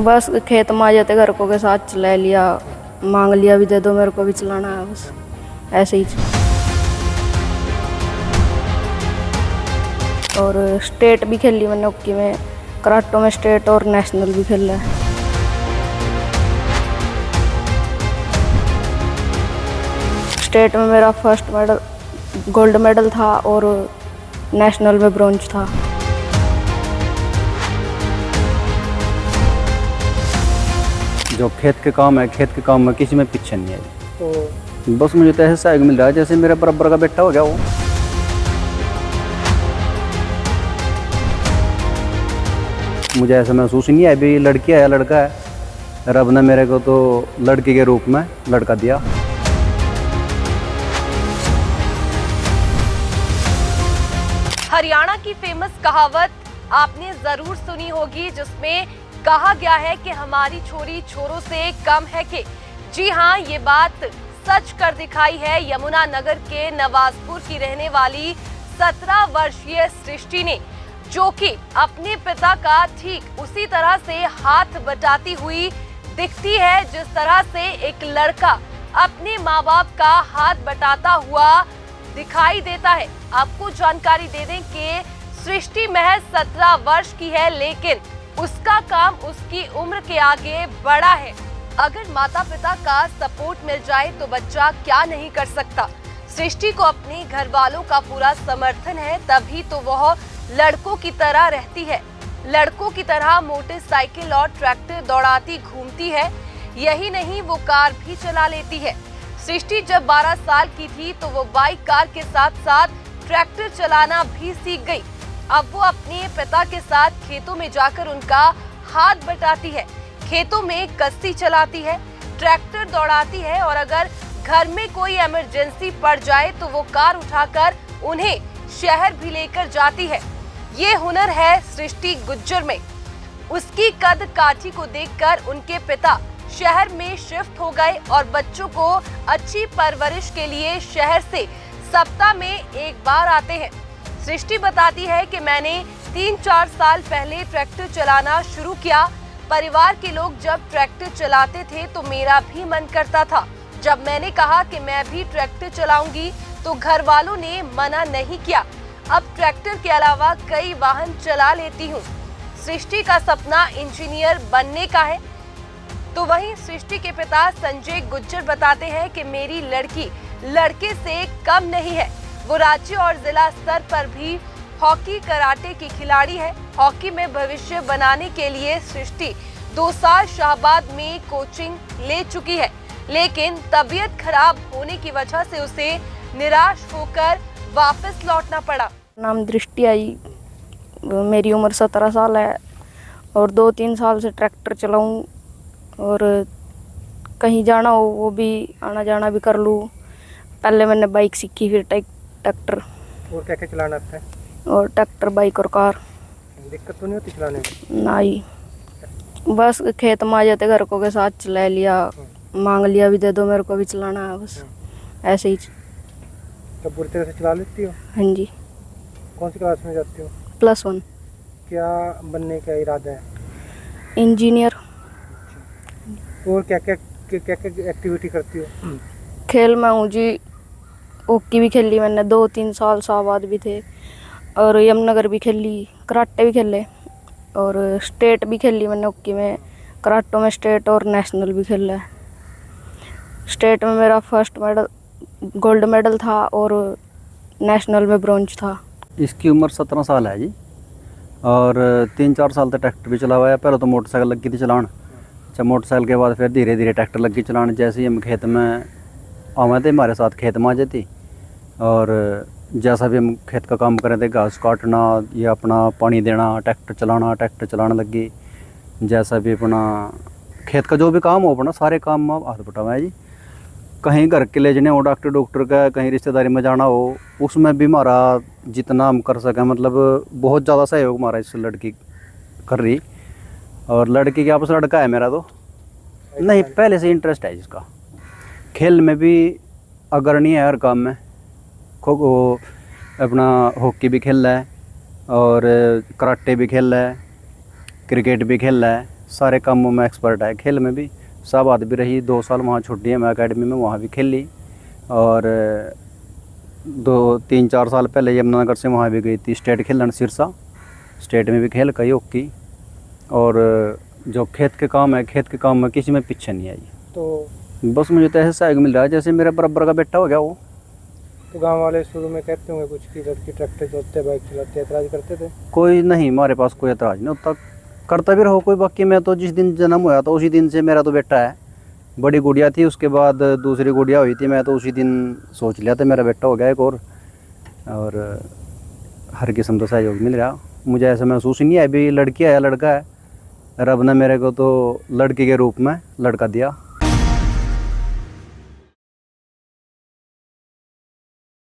बस खेत में आ जाते घर को के साथ चला लिया, मांग लिया भी दे दो मेरे को भी चलाना है, बस ऐसे ही। और स्टेट भी खेल ली मैंने हॉकी में, कराटो में स्टेट और नेशनल भी खेला है। स्टेट में मेरा फर्स्ट मेडल गोल्ड मेडल था और नेशनल में ब्रॉन्ज था। जो खेत के काम है, खेत के काम में किसी में पीछे नहीं है। तो बस मुझे तो ऐसे सहयोग मिल रहा है जैसे मेरे बराबर का बेटा हो गया वो। मुझे ऐसा महसूस ही नहीं है अभी लड़की है या लड़का है। रब ने मेरे को तो लड़की के रूप में लड़का दिया। हरियाणा की फेमस कहावत आपने जरूर सुनी होगी, जिसमें कहा गया है कि हमारी छोरी छोरों से कम है कि। जी हाँ, ये बात सच कर दिखाई है यमुनानगर के नवाजपुर की रहने वाली 17 वर्षीय सृष्टि ने, जो कि अपने पिता का ठीक उसी तरह से हाथ बटाती हुई दिखती है जिस तरह से एक लड़का अपने माँ बाप का हाथ बटाता हुआ दिखाई देता है। आपको जानकारी दे दें कि सृष्टि महज 17 वर्ष की है, लेकिन उसका काम उसकी उम्र के आगे बड़ा है। अगर माता पिता का सपोर्ट मिल जाए तो बच्चा क्या नहीं कर सकता। सृष्टि को अपने घर वालों का पूरा समर्थन है, तभी तो वह लड़कों की तरह रहती है, लड़कों की तरह मोटरसाइकिल और ट्रैक्टर दौड़ाती घूमती है। यही नहीं, वो कार भी चला लेती है। सृष्टि जब 12 साल की थी तो वो बाइक, कार के साथ साथ ट्रैक्टर चलाना भी सीख गई। अब वो अपने पिता के साथ खेतों में जाकर उनका हाथ बटाती है, खेतों में कश्ती चलाती है, ट्रैक्टर दौड़ाती है और अगर घर में कोई इमरजेंसी पड़ जाए तो वो कार उठाकर उन्हें शहर भी लेकर जाती है। ये हुनर है सृष्टि गुज्जर में। उसकी कद काठी को देखकर उनके पिता शहर में शिफ्ट हो गए और बच्चों को अच्छी परवरिश के लिए शहर से सप्ताह में एक बार आते हैं। सृष्टि बताती है कि मैंने 3-4 साल पहले ट्रैक्टर चलाना शुरू किया। परिवार के लोग जब ट्रैक्टर चलाते थे तो मेरा भी मन करता था। जब मैंने कहा कि मैं भी ट्रैक्टर चलाऊंगी तो घर वालों ने मना नहीं किया। अब ट्रैक्टर के अलावा कई वाहन चला लेती हूँ। सृष्टि का सपना इंजीनियर बनने का है। तो वहीं सृष्टि के पिता संजय गुज्जर बताते हैं कि मेरी लड़की लड़के से कम नहीं है। वो राज्य और जिला स्तर पर भी हॉकी, कराटे की खिलाड़ी है। हॉकी में भविष्य बनाने के लिए सृष्टि 2 साल शाहबाद में कोचिंग ले चुकी है, लेकिन तबीयत खराब होने की वजह से उसे निराश होकर वापस लौटना पड़ा। नाम दृष्टि आई, मेरी उम्र 17 साल है और 2-3 साल से ट्रैक्टर चलाऊं और कहीं जाना हो वो भी आना जाना भी कर लूँ। पहले मैंने बाइक सीखी, फिर ट्रैक्टर। और क्या क्या चलाना आता है? और ट्रैक्टर, बाइक और कार। दिक्कत तो नहीं होती चलाने में? नहीं, बस खेत में आ जाते घर को के साथ चला लिया, मांग लिया भी दे दो मेरे को भी चलाना है, बस ऐसे ही। तो पूरी तरह से चला लेती हो? हाँ जी। कौन सी क्लास में जाती हो? +1। क्या बनने का इरादा है? इंजीनियर। और क्या क्या एक्टिविटी करती हो? खेल में हूँ जी, हॉकी भी खेली मैंने, 2-3 साल शाहबाद भी थे और यमुनानगर भी खेली, कराटे भी खेले और स्टेट भी खेली मैंने हॉकी में, कराटो में स्टेट और नेशनल भी खेला है। स्टेट में मेरा फर्स्ट मेडल गोल्ड मेडल था और नेशनल में ब्रॉन्ज था। इसकी उम्र 17 साल है जी और 3-4 साल तक ट्रैक्टर भी चला हुआ है। पहले तो मोटरसाइकिल लगी थी चलान, अच्छा मोटरसाइकिल के बाद फिर धीरे धीरे ट्रैक्टर लगी चलान। जैसे ही हम खेत में आवे थे, हमारे साथ खेत में आ जाती और जैसा भी हम खेत का काम कर रहे थे, घास काटना या अपना पानी देना, ट्रैक्टर चलाना लगी। जैसा भी अपना खेत का जो भी काम हो, अपना सारे काम में हाथ बटावा है जी। कहीं घर के ले जाने हो, डॉक्टर का, कहीं रिश्तेदारी में जाना हो, उसमें भी हमारा जितना हम कर सकें, मतलब बहुत ज़्यादा सहयोग हमारा इस लड़की कर रही। और लड़की के आपस लड़का है मेरा तो नहीं, पहले से इंटरेस्ट है जिसका। खेल में भी अग्रणी है हर काम में। खो खो अपना हॉकी भी खेल रहा है और कराटे भी खेल रहा है, क्रिकेट भी खेल रहा है, सारे कामों में एक्सपर्ट है, खेल में भी शाहबाद भी रही 2 साल वहाँ छुट्टी है मैं अकेडमी में, वहाँ भी खेली। और 2-3-4 साल पहले यमुनानगर से वहाँ भी गई थी स्टेट खेलन सिरसा, स्टेट में भी खेल कई हॉकी। और जो खेत के काम है, खेत के काम में किसी में पीछे नहीं आई। तो बस मुझे तो ऐसे सहयोग मिल रहा है जैसे मेरे बराबर का बेटा हो गया वो। तो गांव वाले शुरू में कहते होंगे कुछ कि लड़की ट्रैक्टर जोतते बाइक चलाते, ऐतराज करते थे? कोई नहीं, हमारे पास कोई एतराज़ नहीं होता, करता भी रहो कोई। बाकी मैं तो जिस दिन जन्म हुआ था उसी दिन से मेरा तो बेटा है। बड़ी गुड़िया थी, उसके बाद दूसरी गुड़िया हुई थी, मैं तो उसी दिन सोच लिया था मेरा बेटा हो गया एक और हर किस्म का सहयोग मिल रहा। मुझे ऐसा महसूस ही नहीं है अभी लड़की है या लड़का है, रब ने मेरे को तो लड़की के रूप में लड़का दिया।